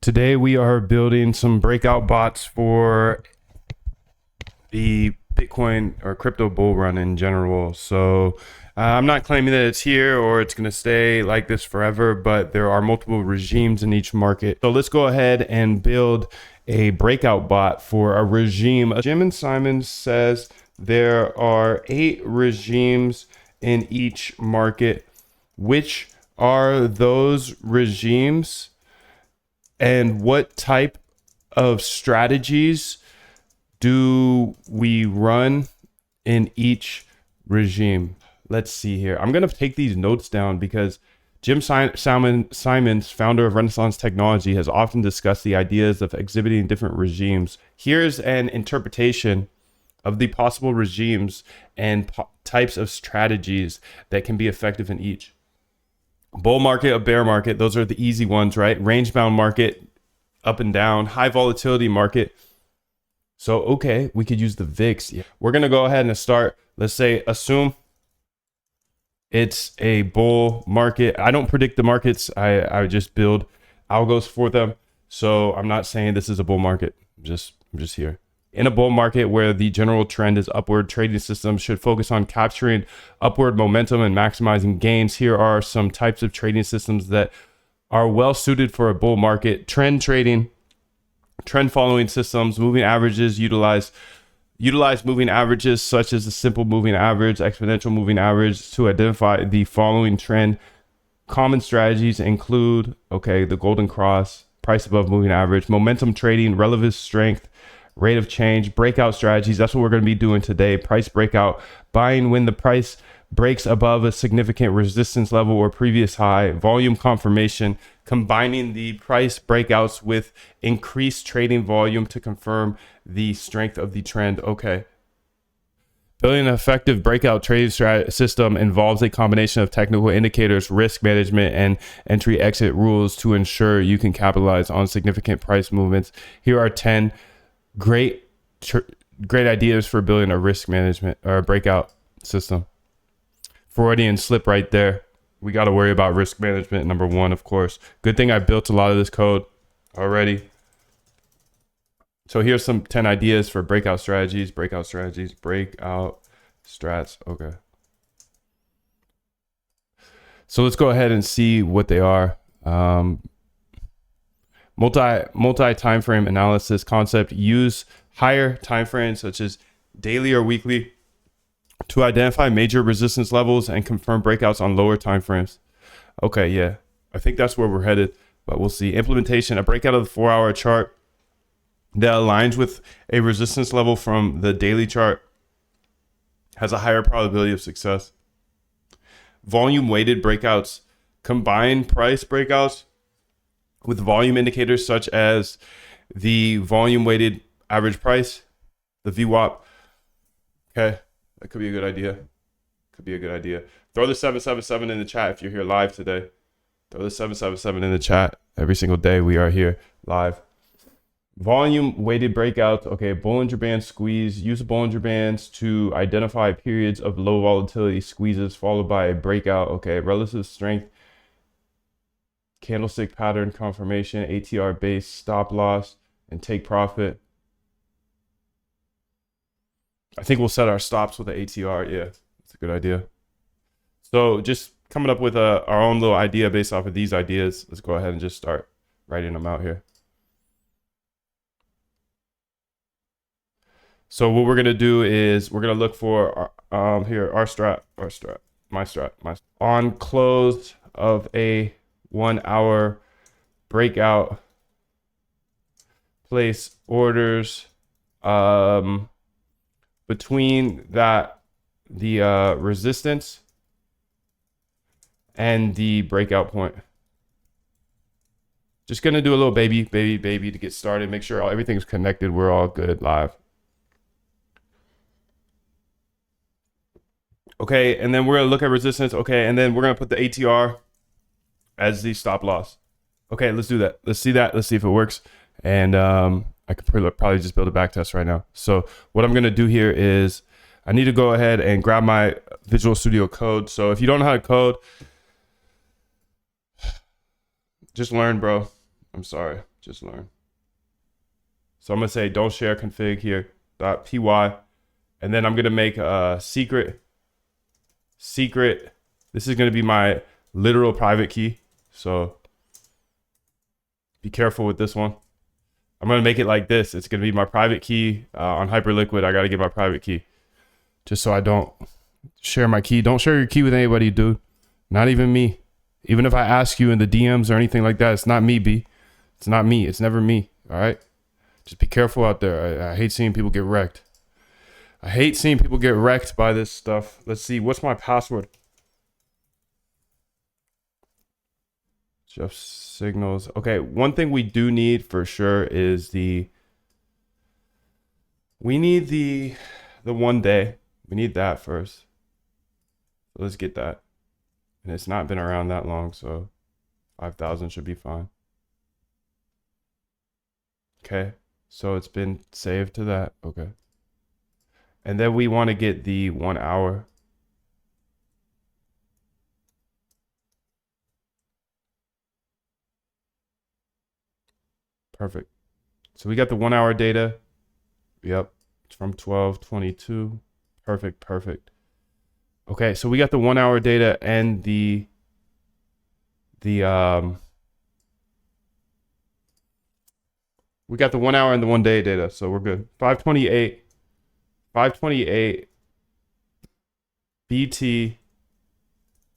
Today we are building some breakout bots for the Bitcoin or crypto bull run in general. So I'm not claiming that it's here or it's going to stay like this forever, but there are multiple regimes in each market. So let's go ahead and build a breakout bot for a regime. Jim and Simon says there are 8 regimes in each market. Which are those regimes? And what type of strategies do we run in each regime? Let's see here. I'm going to take these notes down because Jim Simons, founder of Renaissance Technology, has often discussed the ideas of exhibiting different regimes. Here's an interpretation of the possible regimes and types of strategies that can be effective in each. Bull market, a bear market, those are the easy ones, right? Range bound market, up and down. High volatility market. So, okay, we could use the VIX. We're going to go ahead and start. Let's say, assume it's a bull market. I don't predict the markets. I just build algos for them. So I'm not saying this is a bull market. I'm just here. In a bull market where the general trend is upward, trading systems should focus on capturing upward momentum and maximizing gains. Here are some types of trading systems that are well suited for a bull market. Trend trading, trend following systems, moving averages, utilize moving averages such as the simple moving average, exponential moving average to identify the following trend. Common strategies include, the golden cross, price above moving average, momentum trading, relative strength, rate of change, breakout strategies. That's what we're going to be doing today. Price breakout, buying when the price breaks above a significant resistance level or previous high, volume confirmation, combining the price breakouts with increased trading volume to confirm the strength of the trend. Building an effective breakout trading system involves a combination of technical indicators, risk management, and entry exit rules to ensure you can capitalize on significant price movements. Here are 10 great ideas for building a risk management or a breakout system. Freudian slip right there. We got to worry about risk management, number one, of course. Good thing I built a lot of this code already. So here's some 10 ideas for breakout strategies, breakout strats. Okay. So let's go ahead and see what they are. Multi time frame analysis concept. Use higher time frames such as daily or weekly to identify major resistance levels and confirm breakouts on lower time frames. I think that's where we're headed, but we'll see. Implementation: a breakout of the 4-hour chart that aligns with a resistance level from the daily chart has a higher probability of success. Volume weighted breakouts combine price breakouts with volume indicators such as the volume weighted average price, the VWAP. Okay, that could be a good idea. Throw the 777 in the chat if you're here live today. Throw the 777 in the chat. Every single day we are here live. Volume weighted breakouts. Bollinger Band squeeze. Use Bollinger Bands to identify periods of low volatility squeezes followed by a breakout. Relative strength, candlestick pattern confirmation, ATR based stop loss, and take profit. I think we'll set our stops with the ATR. Yeah, that's a good idea. So just coming up with our own little idea based off of these ideas. Let's go ahead and just start writing them out here. So what we're going to do is we're going to look for my strat. On close of a 1-hour breakout, place orders between the resistance and the breakout point. Just gonna do a little baby to get started. Make sure everything's connected. We're all good live. And then we're gonna look at resistance. And then we're gonna put the ATR as the stop loss. Let's do that. Let's see that. Let's see if it works. And I could probably just build a backtest right now. So what I'm going to do here is I need to go ahead and grab my Visual Studio Code. So if you don't know how to code, just learn, bro. I'm sorry, just learn. So I'm gonna say don't share config here .py, and then I'm gonna make a secret. This is gonna be my literal private key. So be careful with this one. I'm gonna make it like this. It's gonna be my private key on Hyperliquid. I gotta get my private key just so I don't share my key. Don't share your key with anybody, dude. Not even me. Even if I ask you in the DMs or anything like that, it's not me, B. It's not me. It's never me. All right. Just be careful out there. I hate seeing people get wrecked. I hate seeing people get wrecked by this stuff. Let's see. What's my password? Jeff Signals. Okay. One thing we do need for sure is we need the 1 day. We need that first. So let's get that. And it's not been around that long, so 5,000 should be fine. Okay. So it's been saved to that. Okay. And then we want to get the 1 hour. Perfect. So we got the 1 hour data. Yep. It's from 12/22. Perfect. Okay. So we got the 1 hour data and the we got the 1 hour and the 1 day data. So we're good. 528 BT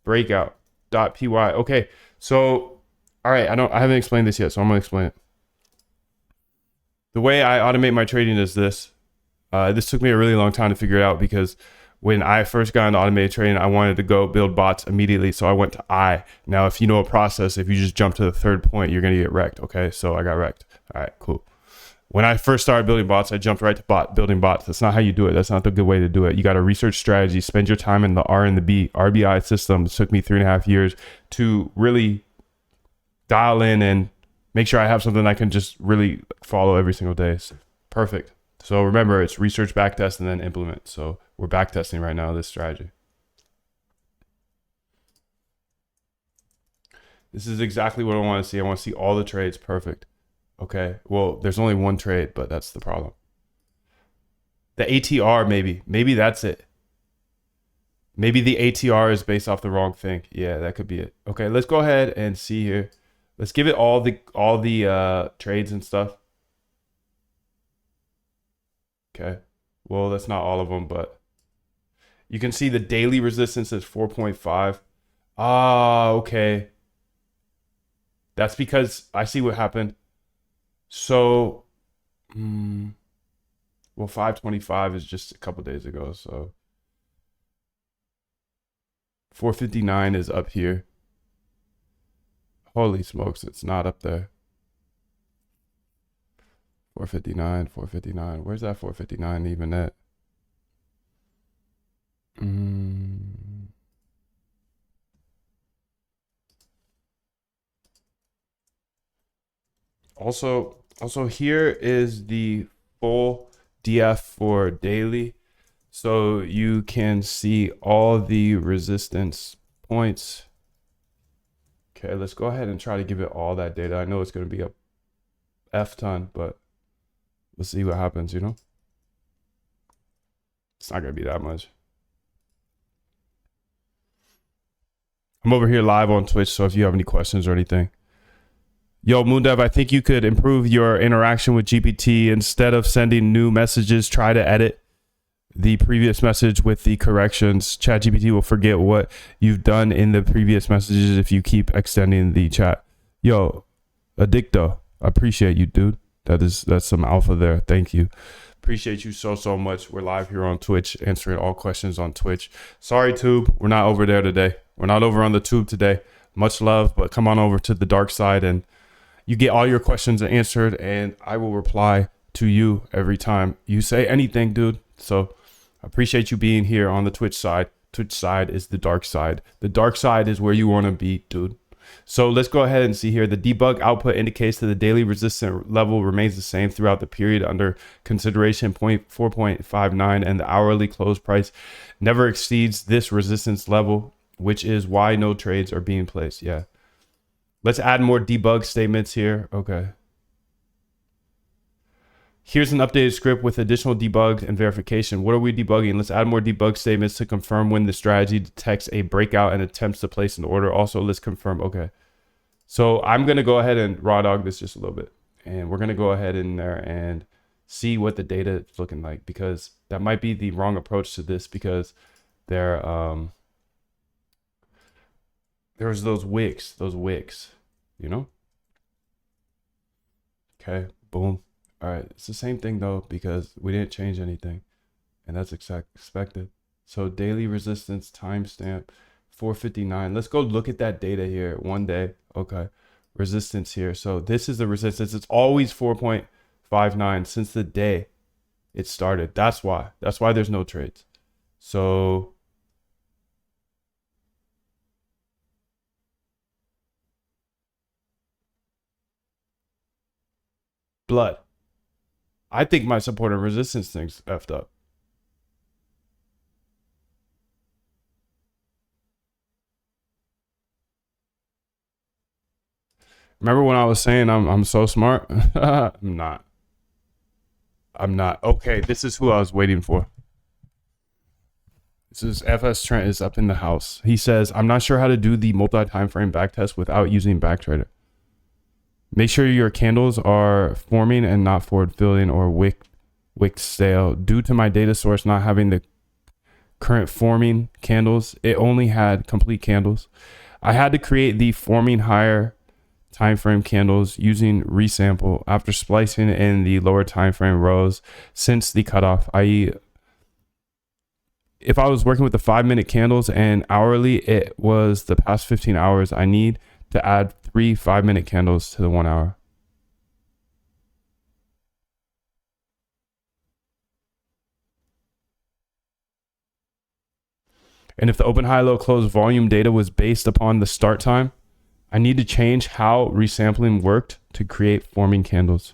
breakout.py. Okay. So, all right. I haven't explained this yet, so I'm going to explain it. The way I automate my trading is this. This took me a really long time to figure it out because when I first got into automated trading, I wanted to go build bots immediately. So I went to I. Now, if you know a process, if you just jump to the third point, you're going to get wrecked. Okay. So I got wrecked. All right, cool. When I first started building bots, I jumped right to building bots. That's not how you do it. That's not the good way to do it. You got to research strategy, spend your time in the R and the B, RBI system. It took me 3.5 years to really dial in and make sure I have something I can just really follow every single day. Perfect. So remember, it's research, backtest, and then implement. So we're backtesting right now this strategy. This is exactly what I want to see. I want to see all the trades. Perfect. Okay. Well, there's only one trade, but that's the problem. The ATR, maybe that's it. Maybe the ATR is based off the wrong thing. Yeah, that could be it. Okay, let's go ahead and see here. Let's give it all the trades and stuff. Okay. Well, that's not all of them, but you can see the daily resistance is 4.5. Ah, okay. That's because I see what happened. So, well, 525 is just a couple days ago. So 459 is up here. Holy smokes, it's not up there. 459. Where's that 459 even at? Also here is the full DF for daily. So you can see all the resistance points. Okay, let's go ahead and try to give it all that data. I know it's going to be a F ton, but let's see what happens, you know? It's not going to be that much. I'm over here live on Twitch, so if you have any questions or anything. Yo, Moondev, I think you could improve your interaction with GPT. Instead of sending new messages, try to edit the previous message with the corrections. ChatGPT will forget what you've done in the previous messages if you keep extending the chat. Yo, Addicto, I appreciate you, dude. That's some alpha there. Thank you. Appreciate you so much. We're live here on Twitch, answering all questions on Twitch. Sorry, Tube, we're not over there today. We're not over on the Tube today. Much love, but come on over to the dark side and you get all your questions answered, and I will reply to you every time you say anything, dude. So I appreciate you being here on the Twitch side. Twitch side is the dark side. The dark side is where you want to be, dude. So let's go ahead and see here. The debug output indicates that the daily resistance level remains the same throughout the period under consideration 4.59, and the hourly close price never exceeds this resistance level, which is why no trades are being placed. Yeah. Let's add more debug statements here. Okay. Here's an updated script with additional debug and verification. What are we debugging? Let's add more debug statements to confirm when the strategy detects a breakout and attempts to place an order. Also, let's confirm. Okay. So I'm going to go ahead and raw dog this just a little bit. And we're going to go ahead in there and see what the data is looking like, because that might be the wrong approach to this, because there's those wicks, you know? Okay, boom. All right, it's the same thing though, because we didn't change anything, and that's expected. So daily resistance timestamp 459. Let's go look at that data here. 1 day. Okay. Resistance here. So this is the resistance. It's always 4.59 since the day it started. That's why. That's why there's no trades. So blood. I think my support and resistance thing's effed up. Remember when I was saying I'm so smart? I'm not. I'm not. Okay, this is who I was waiting for. This is FS Trent is up in the house. He says, I'm not sure how to do the multi-time frame backtest without using Backtrader. Make sure your candles are forming and not forward filling or wick stale. Due to my data source not having the current forming candles, it only had complete candles. I had to create the forming higher time frame candles using resample after splicing in the lower time frame rows since the cutoff, i.e. if I was working with the 5-minute candles and hourly, it was the past 15 hours. I need to add 3 5-minute candles to the 1 hour. And if the open, high, low, close volume data was based upon the start time, I need to change how resampling worked to create forming candles.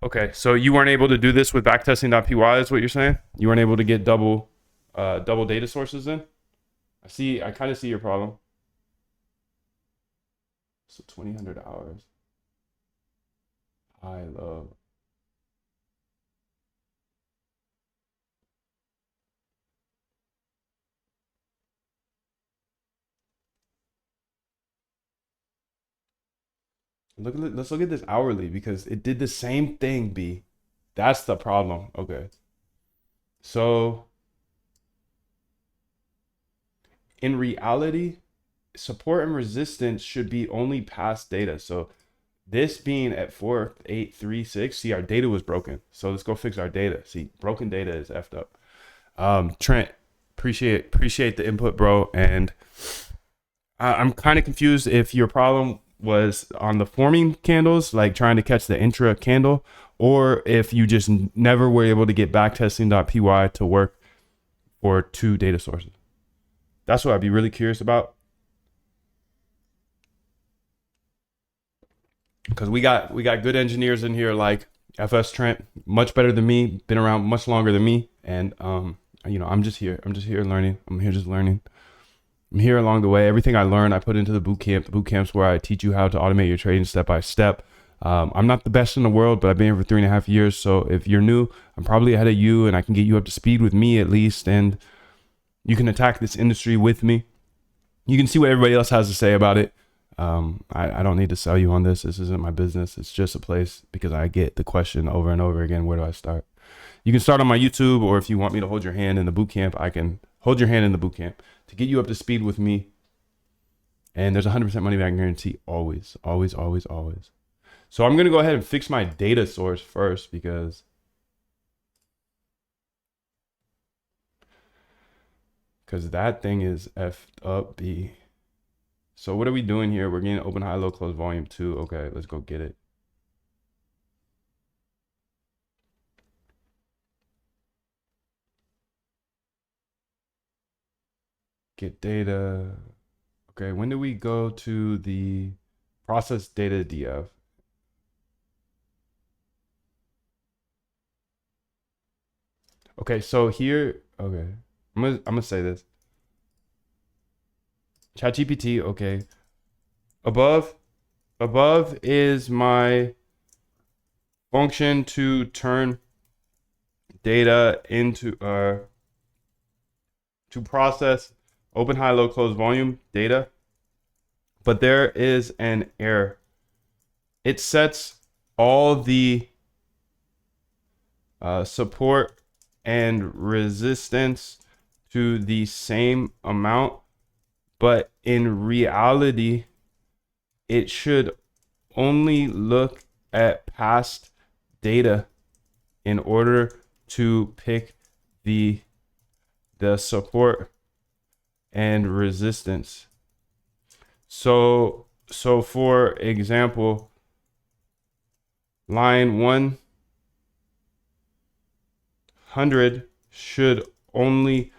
Okay, so you weren't able to do this with backtesting.py is what you're saying? You weren't able to get double data sources in? I kind of see your problem. So 2000 hours. High, low. Let's look at this hourly, because it did the same thing, B. That's the problem. Okay. So in reality, support and resistance should be only past data. So this being at 4836, see, our data was broken. So let's go fix our data. See, broken data is effed up. Trent, appreciate the input, bro. And I'm kind of confused if your problem was on the forming candles, like trying to catch the intra candle, or if you just never were able to get backtesting.py to work for 2 data sources. That's what I'd be really curious about. Because we got good engineers in here like FS Trent, much better than me, been around much longer than me, and I'm just here learning. I'm here just learning. I'm here along the way. Everything I learn, I put into the boot camp. The boot camp's where I teach you how to automate your trading step by step. I'm not the best in the world, but I've been here for 3.5 years. So if you're new, I'm probably ahead of you, and I can get you up to speed with me at least, and you can attack this industry with me. You can see what everybody else has to say about it. I don't need to sell you on this. This isn't my business. It's just a place because I get the question over and over again, where do I start? You can start on my YouTube, or if you want me to hold your hand in the boot camp, I can hold your hand in the boot camp to get you up to speed with me. And there's 100% money back guarantee always, always, always, always. So I'm going to go ahead and fix my data source first, because that thing is effed up, B. So what are we doing here? We're getting open, high, low, close, volume 2. Okay, let's go get it. Get data. Okay, when do we go to the process data DF? Okay, so here, okay, I'm gonna say this. ChatGPT, okay. Above is my function to turn data into to process open, high, low, close volume data. But there is an error. It sets all the support and resistance to the same amount, but in reality, it should only look at past data in order to pick the support and resistance. So for example, line 100 should only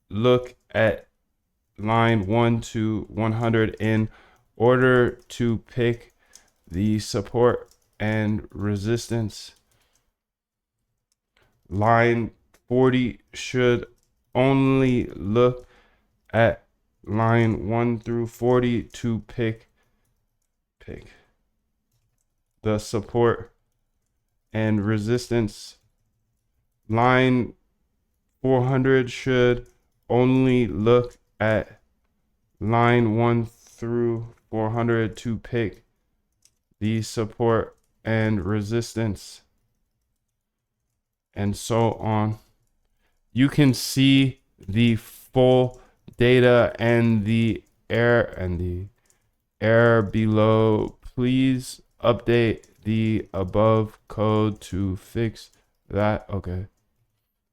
look at line 1 to 100 in order to pick the support and resistance. Line 40 should only look at line 1 through 40 to pick the support and resistance. Line 400 should only look at line 1 through 400 to pick the support and resistance, and so on. You can see the full data and the error below. Please update the above code to fix that. Okay.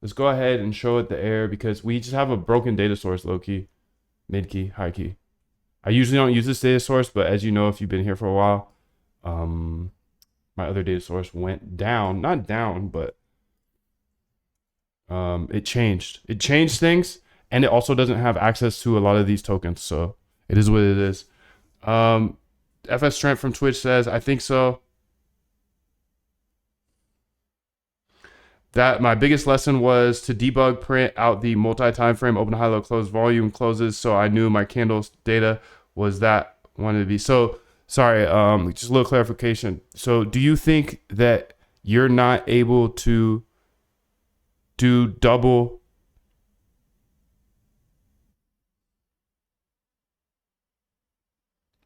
Let's go ahead and show it the error because we just have a broken data source, low key, mid key, high key. I usually don't use this data source, but as you know, if you've been here for a while, my other data source went down, not down, but it changed things, and it also doesn't have access to a lot of these tokens. So it is what it is. FS Trent from Twitch says, I think so. That my biggest lesson was to debug, print out the multi-time frame, open, high, low, close, volume, closes. So I knew my candles data was that wanted to be. So sorry, just a little clarification. So do you think that you're not able to do double?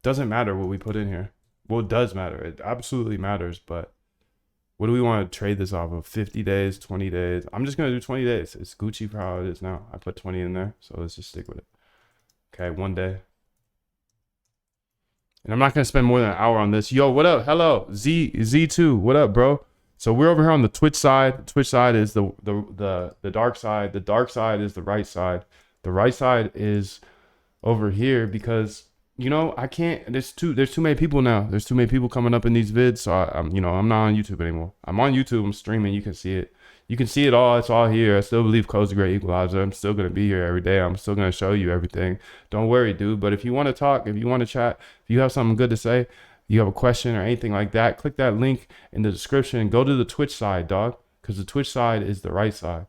Doesn't matter what we put in here. Well, it does matter. It absolutely matters, but what do we want to trade this off of? 50 days, 20 days? I'm just going to do 20 days. It's Gucci for how it is now. I put 20 in there, so let's just stick with it. Okay, 1 day. And I'm not going to spend more than an hour on this. Yo, what up? Hello, Z2. What up, bro? So we're over here on the Twitch side. The Twitch side is the dark side. The dark side is the right side. The right side is over here because you know, I can't, there's too many people now. There's too many people coming up in these vids. So I'm not on YouTube anymore. I'm on YouTube, I'm streaming, you can see it. You can see it all, it's all here. I still believe code's a great equalizer. I'm still gonna be here every day. I'm still gonna show you everything. Don't worry, dude. But if you wanna talk, if you wanna chat, if you have something good to say, you have a question or anything like that, click that link in the description and go to the Twitch side, dog. Because the Twitch side is the right side.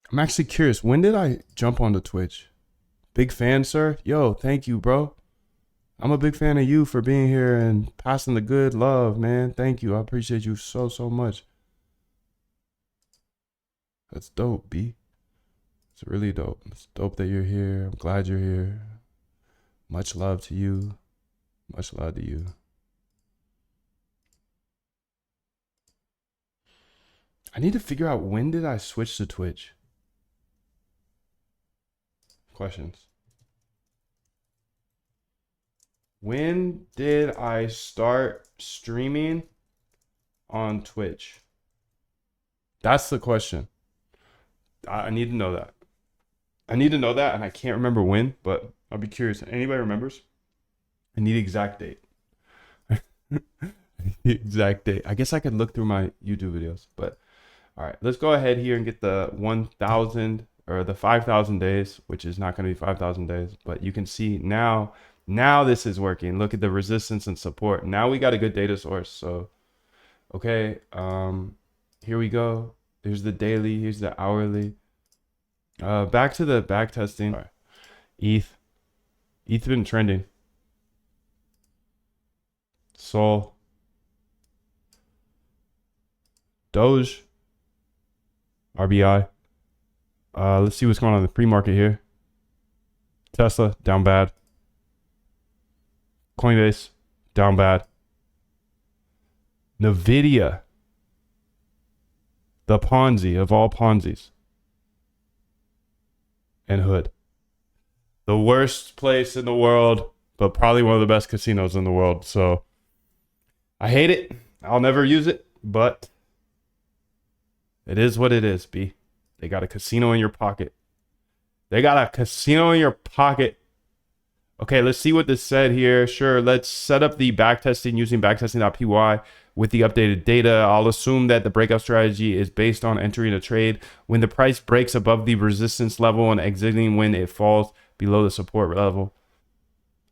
I'm actually curious. When did I jump onto Twitch? Big fan, sir. Yo, thank you, bro. I'm a big fan of you for being here and passing the good love, man. Thank you. I appreciate you so much. That's dope, B. It's really dope. It's dope that you're here. I'm glad you're here. Much love to you. Much love to you. I need to figure out when did I switch to Twitch? Questions. When did I start streaming on Twitch? That's the question. I need to know that. I need to know that, and I can't remember when, but I'll be curious. Anybody remembers? I need the exact date. The exact date. I guess I could look through my YouTube videos, but all right, let's go ahead here and get the 1,000 or the 5,000 days, which is not going to be 5,000 days, but you can see now Now this is working. Look at the resistance and support. Now we got a good data source. So, okay. Here we go. Here's the daily. Here's the hourly. Back to the back testing. Right. ETH been trending. Sol. Doge. RBI. Let's see what's going on in the pre-market here. Tesla, down bad. Coinbase, down bad. Nvidia, the Ponzi of all Ponzis. And Hood. The worst place in the world, but probably one of the best casinos in the world. So I hate it. I'll never use it, but it is what it is, B. They got a casino in your pocket. They got a casino in your pocket. Okay, let's see what this said here. Sure, let's set up the backtesting using backtesting.py with the updated data. I'll assume that the breakout strategy is based on entering a trade when the price breaks above the resistance level and exiting when it falls below the support level.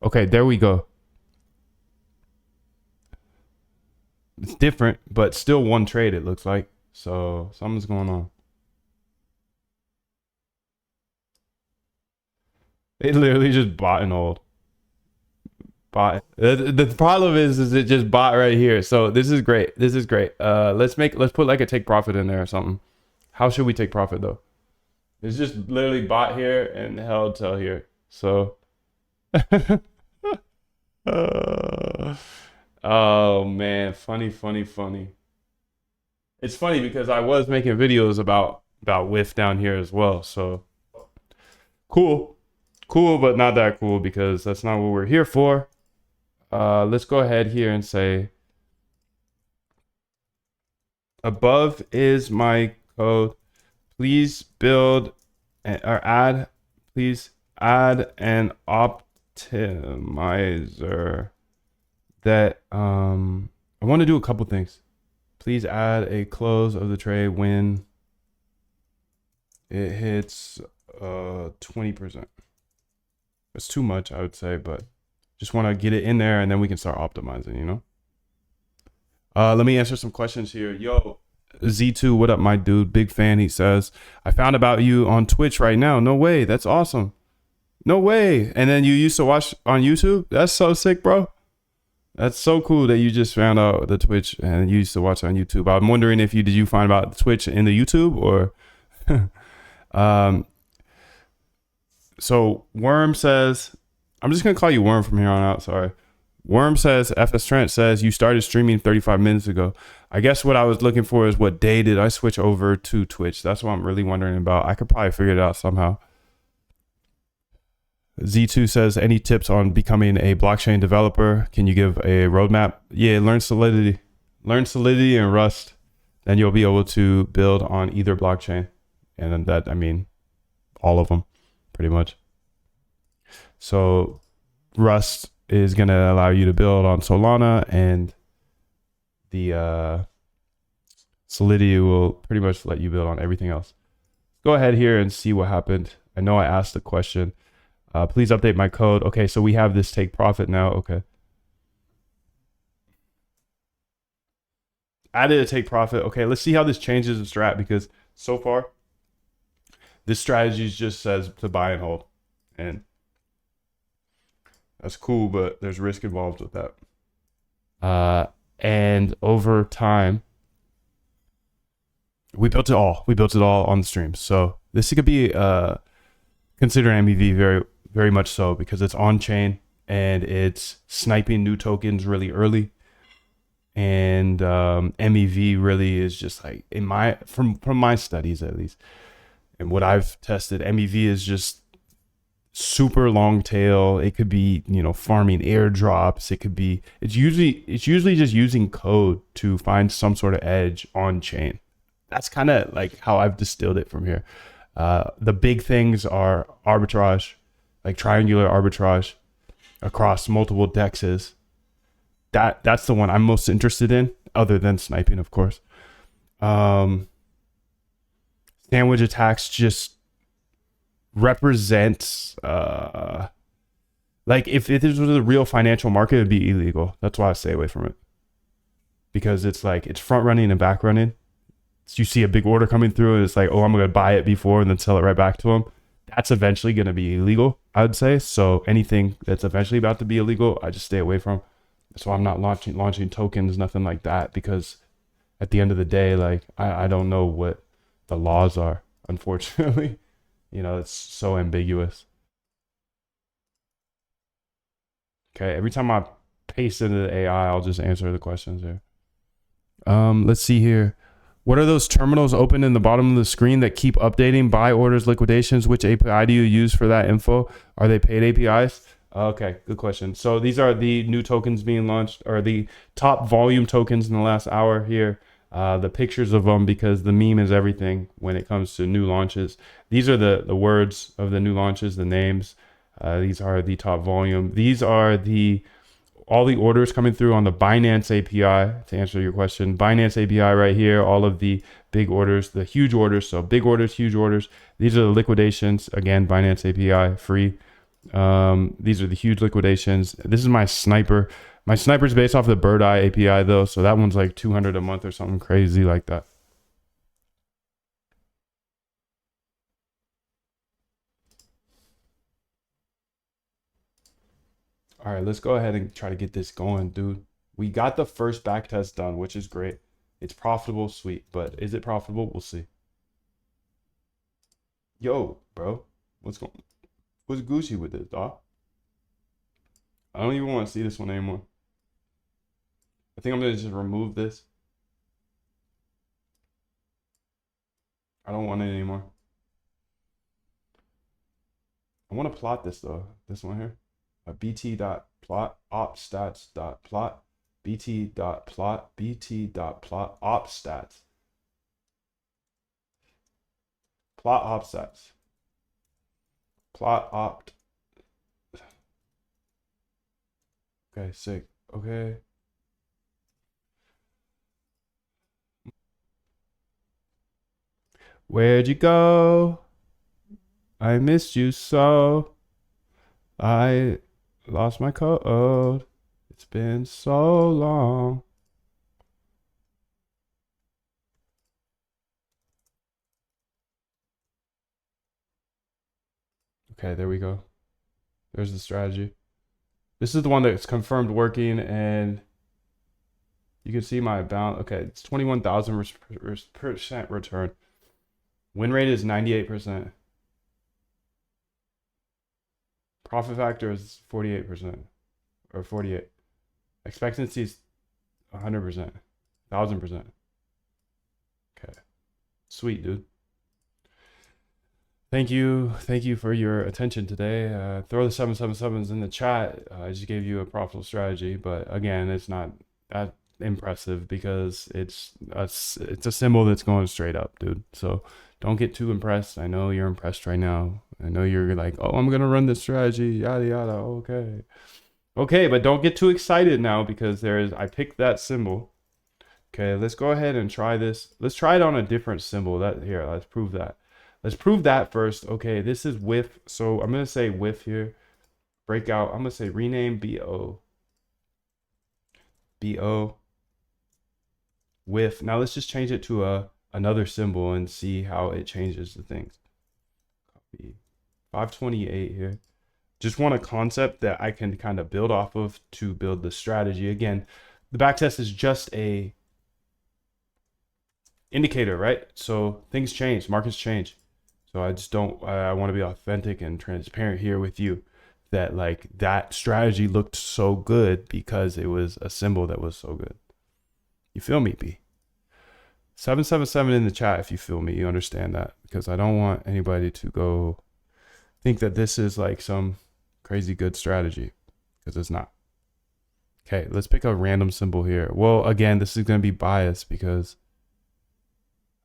Okay, there we go. It's different, but still one trade, it looks like. So something's going on. It literally just bought and hold. Bought. The problem is it just bought right here. So this is great. This is great. Let's put like a take profit in there or something. How should we take profit though? It's just literally bought here and held till here. So oh man, funny. It's funny because I was making videos about whiff down here as well. So cool, but not that cool because that's not what we're here for. Let's go ahead here and say above is my code. Please build or add. Please add an optimizer that I want to do a couple things. Please add a close of the trade when it hits 20%. That's too much, I would say, but just want to get it in there and then we can start optimizing, you know? Let me answer some questions here. Yo, Z2, what up, my dude? Big fan, he says. I found about you on Twitch right now. No way. That's awesome. No way. And then you used to watch on YouTube? That's so sick, bro. That's so cool that you just found out the Twitch and you used to watch on YouTube. I'm wondering if did you find about Twitch in the YouTube or so Worm says, I'm just gonna call you Worm from here on out, sorry. Worm says, FS Trent says, you started streaming 35 minutes ago. I guess what I was looking for is what day did I switch over to Twitch? That's what I'm really wondering about. I could probably figure it out somehow. Z2 says, any tips on becoming a blockchain developer? Can you give a roadmap? Yeah, learn Solidity. Learn Solidity and Rust. Then you'll be able to build on either blockchain. And then that, I mean, all of them, pretty much. So Rust is going to allow you to build on Solana, and the Solidity will pretty much let you build on everything else. Go ahead here and see what happened. I know I asked the question. Please update my code. Okay, so we have this take profit now. Okay. Added a take profit. Okay, let's see how this changes the strat, because so far this strategy just says to buy and hold. And that's cool, but there's risk involved with that. And over time, we built it all. We built it all on the stream. So this could be considered MEV very much so, because it's on chain and it's sniping new tokens really early. And MEV really is just like, in my from my studies at least, and what I've tested, MEV is just super long tail. It could be, you know, farming airdrops. It could be, it's usually just using code to find some sort of edge on chain. That's kind of like how I've distilled it from here. The big things are arbitrage, like triangular arbitrage across multiple dexes. That's the one I'm most interested in, other than sniping, of course. Sandwich attacks just represents Like if this was a real financial market, it'd be illegal. That's why I stay away from it, because it's like it's front running and back running. So you see a big order coming through and it's like, oh, I'm gonna buy it before and then sell it right back to them. That's eventually gonna be illegal, I would say. So anything that's eventually about to be illegal, I just stay away from. So I'm not launching tokens, nothing like that, because at the end of the day, like I don't know what the laws are, unfortunately. It's so ambiguous. Okay, every time I paste into the AI, I'll just answer the questions here. Let's see here. What are those terminals open in the bottom of the screen that keep updating buy orders, liquidations? Which API do you use for that info? Are they paid APIs? Okay, good question. So these are the new tokens being launched, or the top volume tokens in the last hour here. The pictures of them, because the meme is everything when it comes to new launches. These are the words of the new launches, the names. These are the top volume. These are all the orders coming through on the Binance API. To answer your question, Binance API right here, all of the big orders, the huge orders. So big orders, huge orders. These are the liquidations. Again, Binance API free. These are the huge liquidations. This is my sniper. My sniper's based off the Bird Eye API though, so that one's like 200 a month or something crazy like that. All right, let's go ahead and try to get this going, dude. We got the first back test done, which is great. It's profitable, sweet, but is it profitable? We'll see. Yo, bro, what's Gucci with this, dog? I don't even want to see this one anymore. I think I'm gonna just remove this. I don't want it anymore. I want to plot this though. This one here. bt.plot op stats.plot bt.plot op stats plot op stats plot opt. Okay, sick. Okay. Where'd you go? I missed you so. I lost my code. It's been so long. Okay, there we go. There's the strategy. This is the one that's confirmed working, and you can see my balance. Okay, it's 21,000% return. Win rate is 98%. Profit factor is 48% or 48. Expectancy is 100%, 1,000%. Okay, sweet, dude. Thank you for your attention today. Throw the 777s in the chat. I just gave you a profitable strategy, but again, it's not that impressive because it's a symbol that's going straight up, dude. So don't get too impressed. I know you're impressed right now. I know you're like, oh, I'm gonna run this strategy, yada yada. Okay, but don't get too excited now, because I picked that symbol. Okay, let's go ahead and try this. Let's try it on a different symbol. Let's prove that. Let's prove that first. Okay, this is whiff. So I'm gonna say whiff here. Breakout. I'm gonna say rename BO. BO. Whiff. Now let's just change it to another symbol and see how it changes the things. Copy. 528 here. Just want a concept that I can kind of build off of to build the strategy. Again, the backtest is just a indicator, right? So things change, markets change. So I want to be authentic and transparent here with you, that like that strategy looked so good because it was a symbol that was so good. You feel me, B? 777 in the chat if you feel me. You understand that, because I don't want anybody to go think that this is like some crazy good strategy, because it's not. Okay, let's pick a random symbol here. Well, again, this is going to be biased because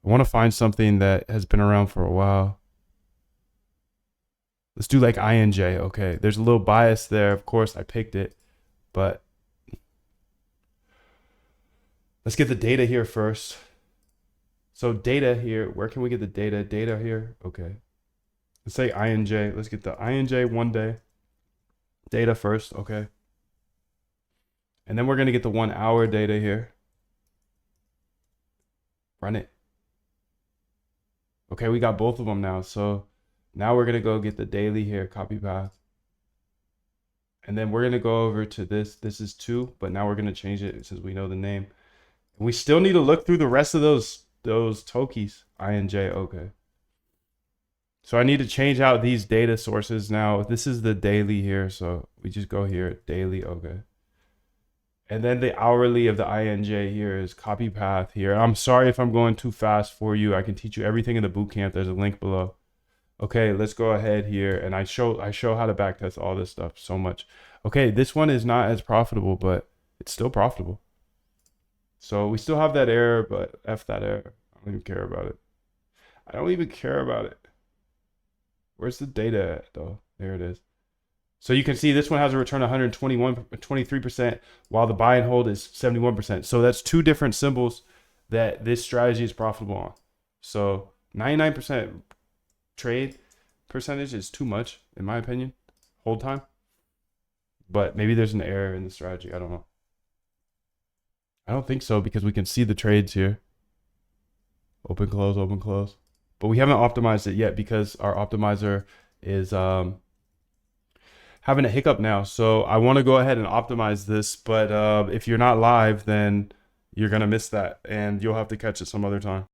I want to find something that has been around for a while. Let's do like INJ. Okay, there's a little bias there. Of course, I picked it, but let's get the data here first. So data here, where can we get the data? Data here, okay. Let's say INJ. Let's get the INJ 1 day. data first. Okay. And then we're going to get the 1 hour data here. Run it. Okay, we got both of them now. So now we're going to go get the daily here, copy path. And then we're going to go over to this. This is 2, but now we're going to change it since we know the name. And we still need to look through the rest of those tokis. I and J. Okay. So I need to change out these data sources now. This is the daily here. So we just go here, daily. Okay. And then the hourly of the INJ here is copy path here. I'm sorry if I'm going too fast for you. I can teach you everything in the bootcamp. There's a link below. Okay, let's go ahead here. And I show how to backtest all this stuff so much. Okay, this one is not as profitable, but it's still profitable. So we still have that error, but F that error. I don't even care about it. I don't even care about it. Where's the data at, though? There it is. So you can see this one has a return of 23%, while the buy and hold is 71%. So that's 2 different symbols that this strategy is profitable on. So 99% trade percentage is too much, in my opinion, hold time. But maybe there's an error in the strategy. I don't know. I don't think so because we can see the trades here. Open, close, open, close. But we haven't optimized it yet because our optimizer is having a hiccup now. So I want to go ahead and optimize this. But if you're not live, then you're going to miss that and you'll have to catch it some other time.